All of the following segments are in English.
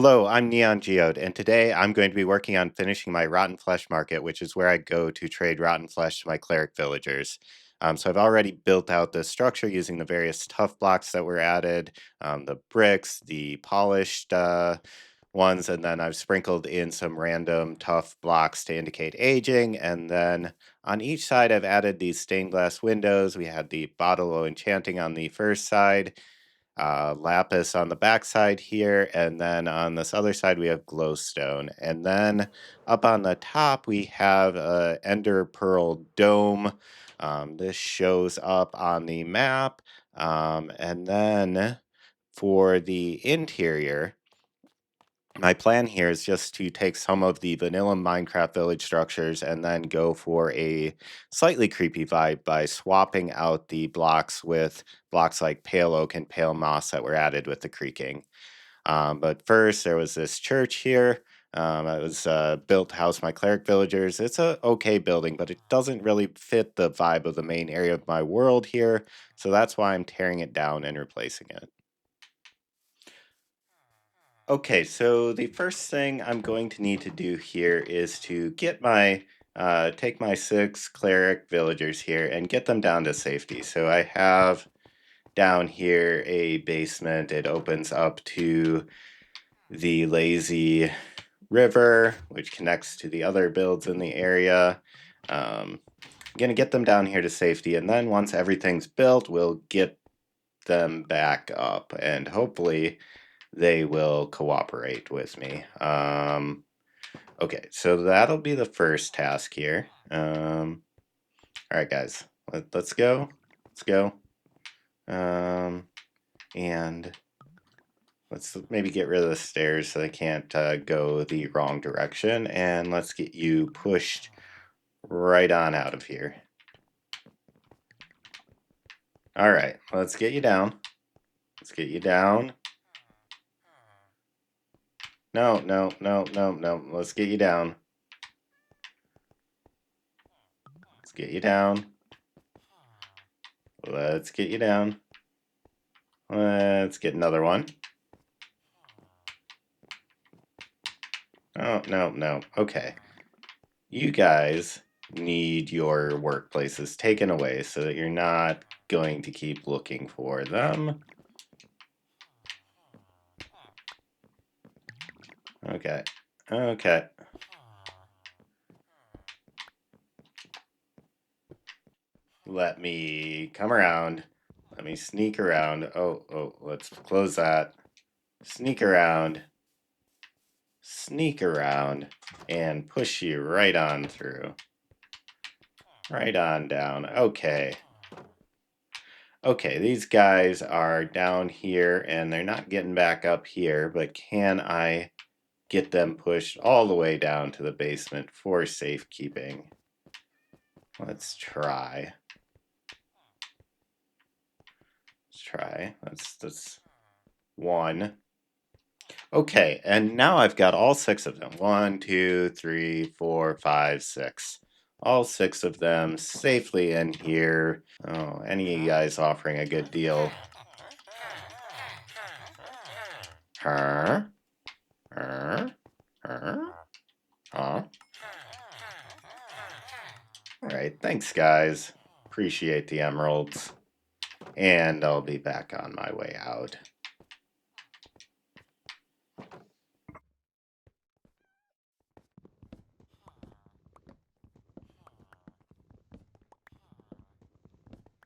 Hello, I'm Neon Geode, and today I'm going to be working on finishing my rotten flesh market, which is where I go to trade rotten flesh to my cleric villagers. So I've already built out the structure using the various tough blocks that were added, the bricks, the polished ones, and then I've sprinkled in some random tough blocks to indicate aging. And then on each side, I've added these stained glass windows. We had the bottle o' enchanting on the first side, lapis on the back side here, and then on this other side we have glowstone. And then up on the top we have a ender pearl dome. This shows up on the map. And then for the interior, my plan here is just to take some of the vanilla Minecraft village structures and then go for a slightly creepy vibe by swapping out the blocks with blocks like pale oak and pale moss that were added with the creaking. But first, there was this church here. It was built to house my cleric villagers. It's a okay building, but it doesn't really fit the vibe of the main area of my world here, so that's why I'm tearing it down and replacing it. Okay, so the first thing I'm going to need to do here is to get my take my 6 cleric villagers here and get them down to safety. So I have down here a basement. It opens up to the lazy river, which connects to the other builds in the area. I'm gonna get them down here to safety, and then once everything's built, we'll get them back up, and hopefully they will cooperate with me. Okay, so that'll be the first task here. All right, guys, let's go. Let's go. And let's maybe get rid of the stairs so they can't go the wrong direction. And let's get you pushed right on out of here. All right, let's get you down. Let's get you down. No, no, no, no, no. Let's get you down. Let's get you down. Let's get you down. Let's get another one. Oh, no, no. Okay. You guys need your workplaces taken away so that you're not going to keep looking for them. Okay. Okay. Let me come around. Let me sneak around. Oh, let's close that. Sneak around. Sneak around and push you right on through. Right on down. Okay. Okay, these guys are down here and they're not getting back up here, but can I get them pushed all the way down to the basement for safekeeping? Let's try. Let's try. That's one. Okay, and now I've got all 6 of them. 1, 2, 3, 4, 5, 6. All 6 of them safely in here. Oh, any of you guys offering a good deal? Huh? Huh? Huh? Huh? All right, thanks, guys. Appreciate the emeralds. And I'll be back on my way out.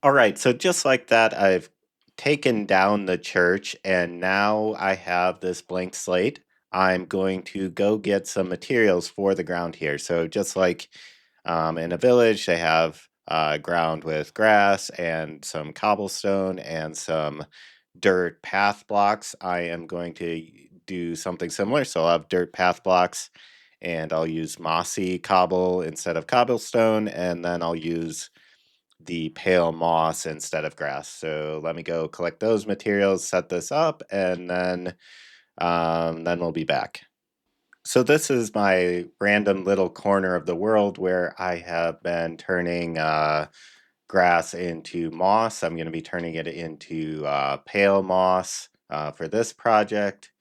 All right, so just like that, I've taken down the church and now I have this blank slate. I'm going to go get some materials for the ground here. So just like in a village, they have ground with grass and some cobblestone and some dirt path blocks. I am going to do something similar. So I'll have dirt path blocks and I'll use mossy cobble instead of cobblestone, and then I'll use the pale moss instead of grass. So let me go collect those materials, set this up, and then we'll be back. So this is my random little corner of the world where I have been turning grass into moss. I'm going to be turning it into pale moss for this project.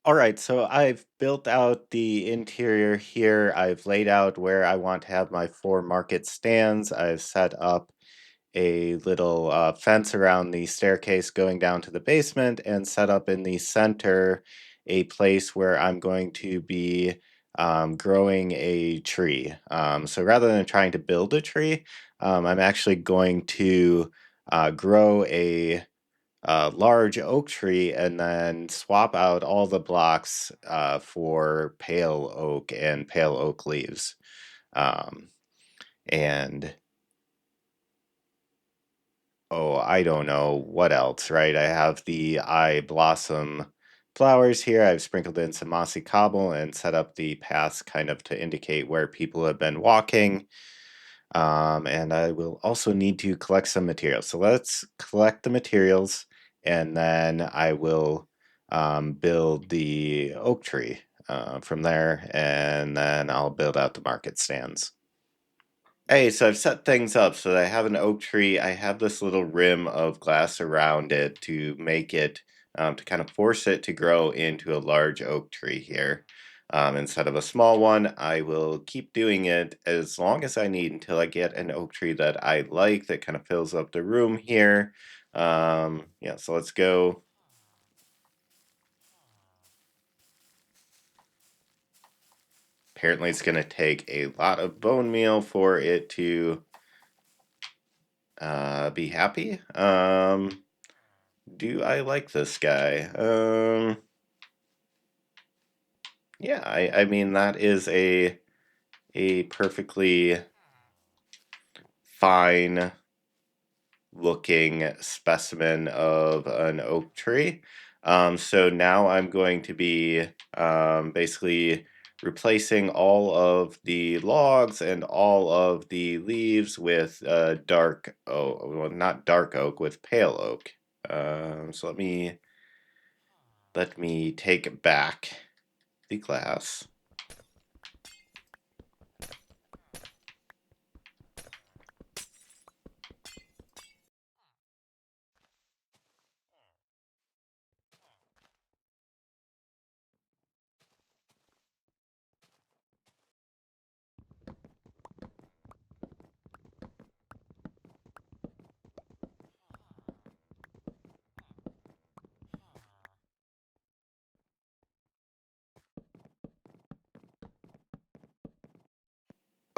All right, so I've built out the interior here. I've laid out where I want to have my 4 market stands. I've set up a little fence around the staircase going down to the basement and set up in the center a place where I'm going to be growing a tree. So rather than trying to build a tree, I'm actually going to grow a large oak tree and then swap out all the blocks for pale oak leaves. Um, and oh, I don't know what else, right? I have the eye blossom flowers here. I've sprinkled in some mossy cobble and set up the paths kind of to indicate where people have been walking. And I will also need to collect some materials. So let's collect the materials and then I will build the oak tree from there, and then I'll build out the market stands. Hey, so I've set things up so that I have an oak tree. I have this little rim of glass around it to make it, to kind of force it to grow into a large oak tree here. Instead of a small one, I will keep doing it as long as I need until I get an oak tree that I like that kind of fills up the room here. Yeah, so let's go. Apparently, it's going to take a lot of bone meal for it to be happy. Do I like this guy? Yeah, I mean that is a perfectly fine looking specimen of an oak tree. So now I'm going to be basically replacing all of the logs and all of the leaves with dark, oh, well, not dark oak, with pale oak. So let me take back the glass.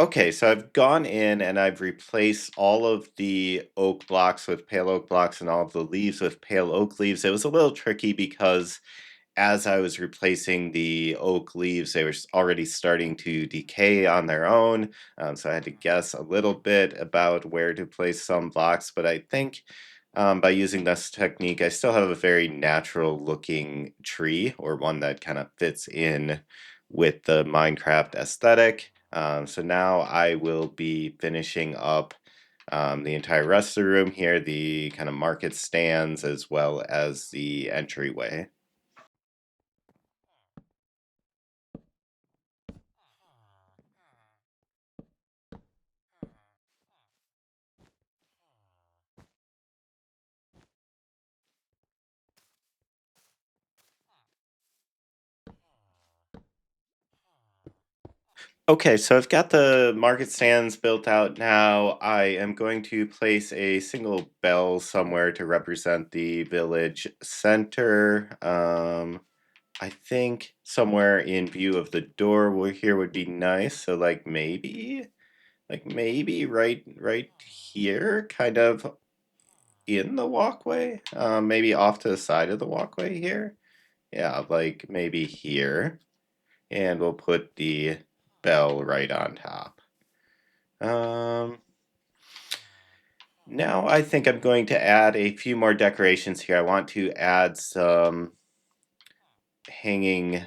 Okay, so I've gone in and I've replaced all of the oak blocks with pale oak blocks and all of the leaves with pale oak leaves. It was a little tricky because as I was replacing the oak leaves, they were already starting to decay on their own. So I had to guess a little bit about where to place some blocks. But I think by using this technique, I still have a very natural looking tree, or one that kind of fits in with the Minecraft aesthetic. So now I will be finishing up the entire rest of the room here, the kind of market stands, as well as the entryway. Okay, so I've got the market stands built out now. I am going to place a single bell somewhere to represent the village center. I think somewhere in view of the door here would be nice. So like maybe right here, kind of in the walkway. Maybe off to the side of the walkway here. Yeah, like maybe here. And we'll put the bell right on top. Um, Now I think I'm going to add a few more decorations here. I want to add some hanging,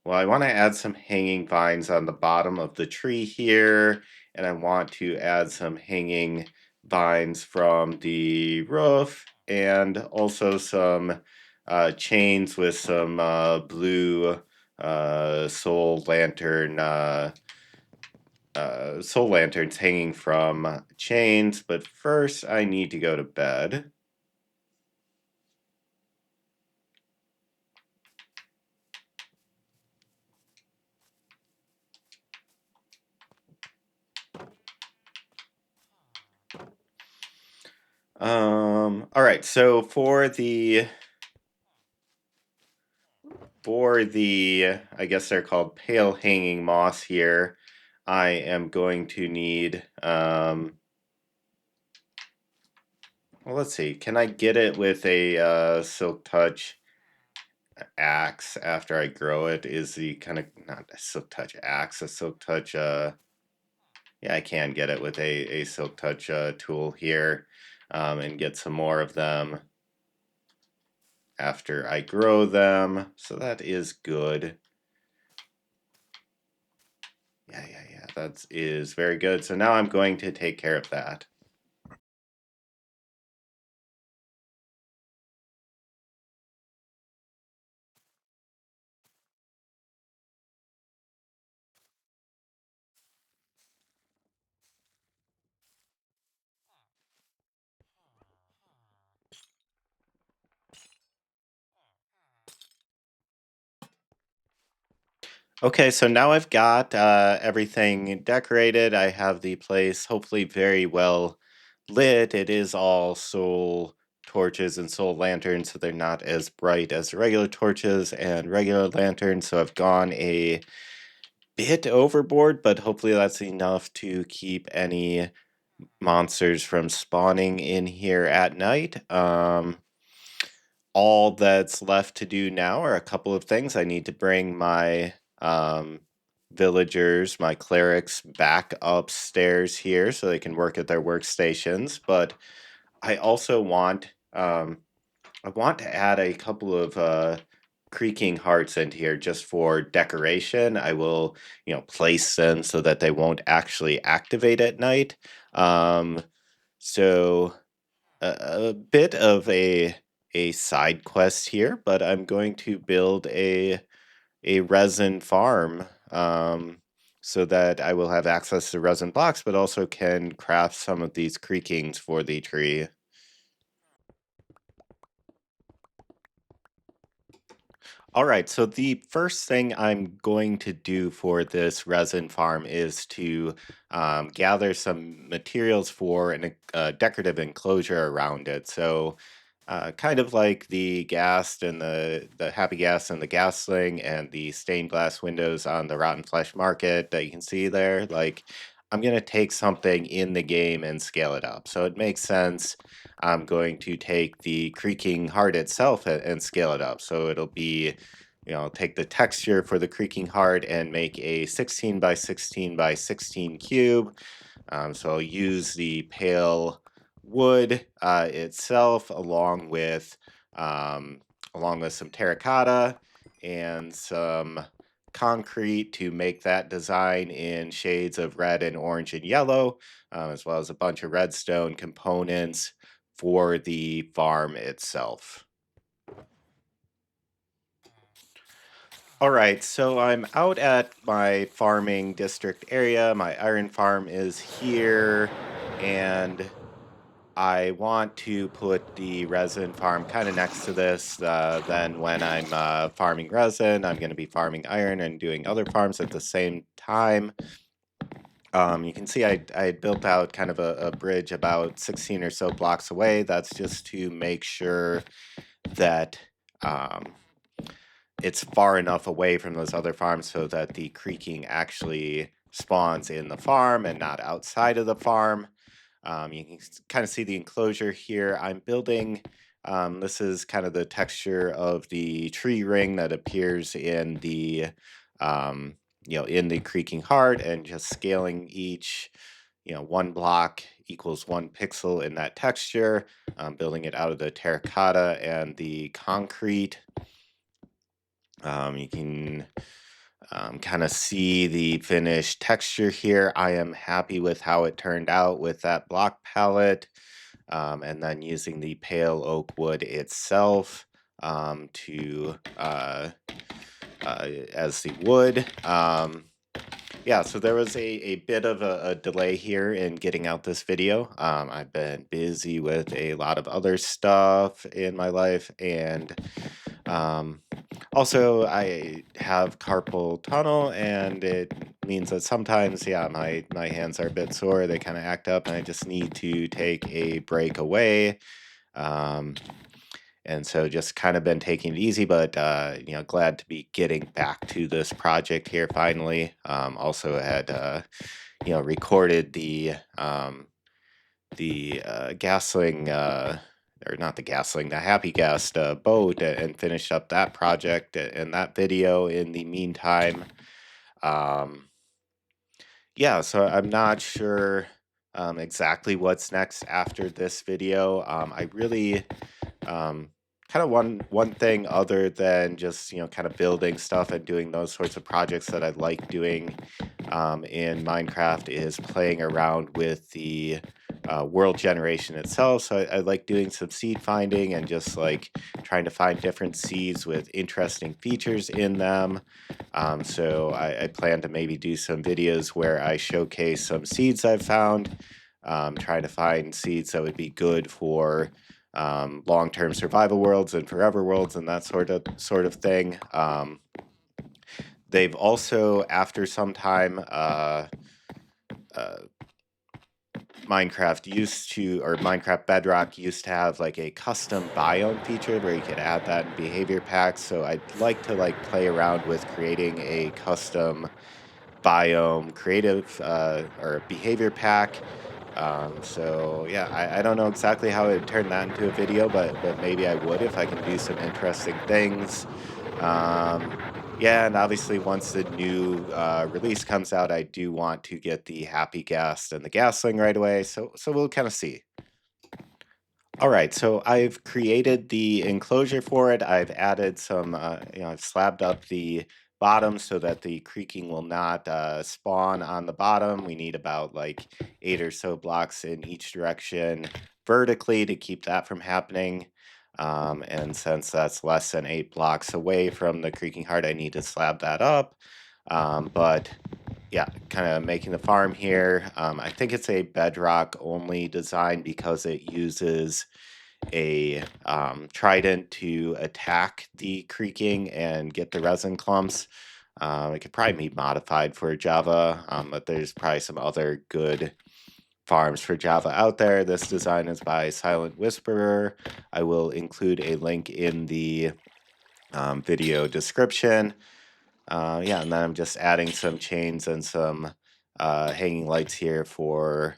well, I want to add some hanging vines on the bottom of the tree here, and I want to add some hanging vines from the roof, and also some chains with some blue soul lanterns hanging from chains. But first, I need to go to bed. All right, so for the I guess they're called pale hanging moss here, I am going to need well, let's see. Can I get it with a silk touch axe after I grow it? Is the kind of not a silk touch axe, a silk touch yeah, I can get it with a silk touch tool here, and get some more of them after I grow them. So that is good. Yeah, that is very good. So now I'm going to take care of that. Okay, so now I've got everything decorated. I have the place hopefully very well lit. It is all soul torches and soul lanterns, so they're not as bright as regular torches and regular lanterns. So I've gone a bit overboard, but hopefully that's enough to keep any monsters from spawning in here at night. All that's left to do now are a couple of things. I need to bring my villagers, my clerics, back upstairs here so they can work at their workstations. But I also want to add a couple of creaking hearts into here just for decoration. I will, place them so that they won't actually activate at night. Um, so a bit of a side quest here, but I'm going to build a resin farm, so that I will have access to resin blocks, but also can craft some of these creakings for the tree. All right, so the first thing I'm going to do for this resin farm is to gather some materials for a decorative enclosure around it. So, kind of like the ghast and the happy gas and the gasling and the stained glass windows on the Rotten Flesh Market that you can see there. Like, I'm going to take something in the game and scale it up. So it makes sense. I'm going to take the creaking heart itself and scale it up. So it'll be, take the texture for the creaking heart and make a 16 by 16 by 16 cube. So I'll use the pale wood itself um, along with some terracotta and some concrete to make that design in shades of red and orange and yellow, as well as a bunch of redstone components for the farm itself. All right, so I'm out at my farming district area. My iron farm is here, and I want to put the resin farm kind of next to this. Then, when I'm farming resin, I'm going to be farming iron and doing other farms at the same time. You can see I had built out kind of a bridge about 16 or so blocks away. That's just to make sure that um, it's far enough away from those other farms so that the creaking actually spawns in the farm and not outside of the farm. You can kind of see the enclosure here. I'm building, this is kind of the texture of the tree ring that appears in um, in the creaking heart, and just scaling each, one block equals 1 pixel in that texture. Building it out of the terracotta and the concrete. You can kind of see the finished texture here. I am happy with how it turned out with that block palette, and then using the pale oak wood itself to as the wood. Yeah, so there was a bit of a delay here in getting out this video. I've been busy with a lot of other stuff in my life, and um, Also, I have carpal tunnel, and it means that sometimes, yeah, my hands are a bit sore. They kind of act up, and I just need to take a break away. Um, and so just kind of been taking it easy, but glad to be getting back to this project here finally. Also had recorded the gasling, or not the gasling, the Happy Guest boat, and finished up that project and that video in the meantime. Um, yeah, so I'm not sure exactly what's next after this video. I really um, kind of one thing other than just kind of building stuff and doing those sorts of projects that I like doing in Minecraft is playing around with the world generation itself. So I like doing some seed finding and just like trying to find different seeds with interesting features in them. So I plan to maybe do some videos where I showcase some seeds I've found, trying to find seeds that would be good for long-term survival worlds and forever worlds and that sort of thing. They've also, after some time, uh, Minecraft Bedrock used to have like a custom biome feature where you could add that in behavior packs. So I'd like to like play around with creating a custom biome creative or behavior pack. So yeah, I don't know exactly how I'd turn that into a video, but maybe I would if I can do some interesting things. Um, yeah, and obviously once the new release comes out, I do want to get the Happy Gas and the Gasling right away. So we'll kind of see. All right, so I've created the enclosure for it. I've added some, I've slabbed up the bottom so that the creaking will not spawn on the bottom. We need about like 8 or so blocks in each direction vertically to keep that from happening. And since that's less than 8 blocks away from the creaking heart, I need to slab that up. But yeah, kind of making the farm here. I think it's a bedrock only design because it uses a trident to attack the creaking and get the resin clumps. It could probably be modified for Java, but there's probably some other good farms for Java out there. This design is by Silent Whisperer. I will include a link in the video description. Yeah, and then I'm just adding some chains and some hanging lights here for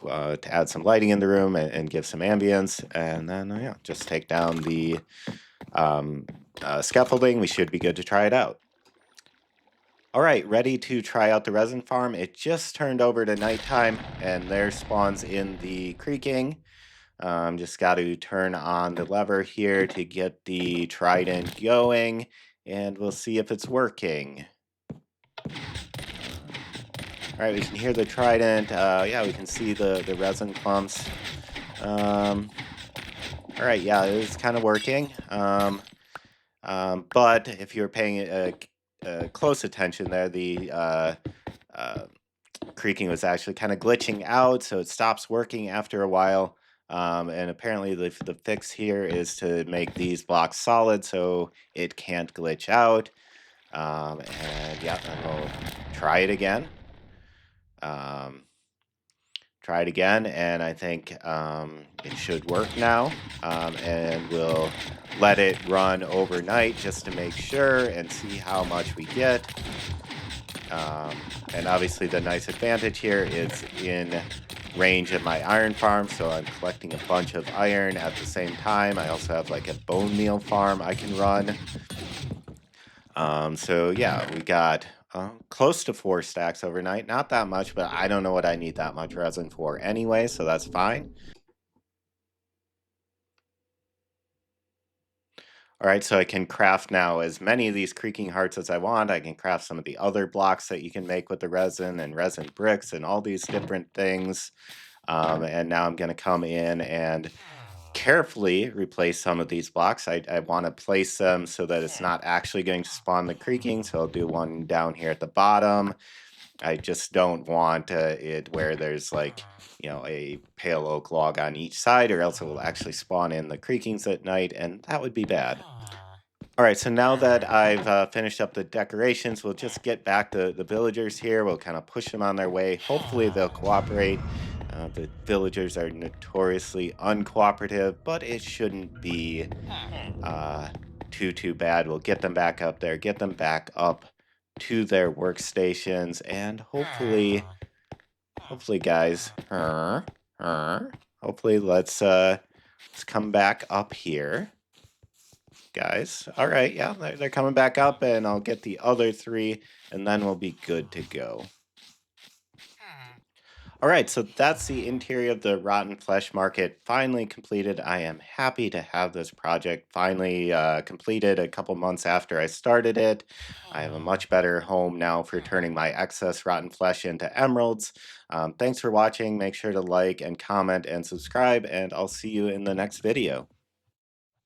to add some lighting in the room and give some ambience. And then yeah, just take down the scaffolding. We should be good to try it out. All right, ready to try out the resin farm. It just turned over to nighttime, and there spawns in the creaking. Just got to turn on the lever here to get the trident going, and we'll see if it's working. All right, we can hear the trident. Yeah, we can see the resin clumps. All right, yeah, it's kind of working. But if you're paying close attention there, the uh, creaking was actually kind of glitching out, so it stops working after a while. And apparently the fix here is to make these blocks solid so it can't glitch out. And yeah, and we'll try it again. Um, Try it again, and I think it should work now. And we'll let it run overnight just to make sure and see how much we get. And obviously the nice advantage here is in range of my iron farm, so I'm collecting a bunch of iron at the same time. I also have like a bone meal farm I can run. So yeah, we got close to 4 stacks overnight. Not that much, but I don't know what I need that much resin for anyway, so that's fine. All right, so I can craft now as many of these creaking hearts as I want. I can craft some of the other blocks that you can make with the resin and resin bricks and all these different things. And now I'm going to come in and carefully replace some of these blocks. I want to place them so that it's not actually going to spawn the creaking. So I'll do one down here at the bottom. I just don't want it where there's like, a pale oak log on each side, or else it will actually spawn in the creakings at night, and that would be bad. All right, so now that I've finished up the decorations, we'll just get back the villagers here. We'll kind of push them on their way. Hopefully, they'll cooperate. The villagers are notoriously uncooperative, but it shouldn't be uh, too bad. We'll get them back up there, get them back up to their workstations, and hopefully, guys, hopefully, let's come back up here. Guys. All right, yeah, they're coming back up, and I'll get the other three, and then we'll be good to go. All right, so that's the interior of the Rotten Flesh Market finally completed. I am happy to have this project finally completed a couple months after I started it. I have a much better home now for turning my excess rotten flesh into emeralds. Thanks for watching. Make sure to like and comment and subscribe, and I'll see you in the next video.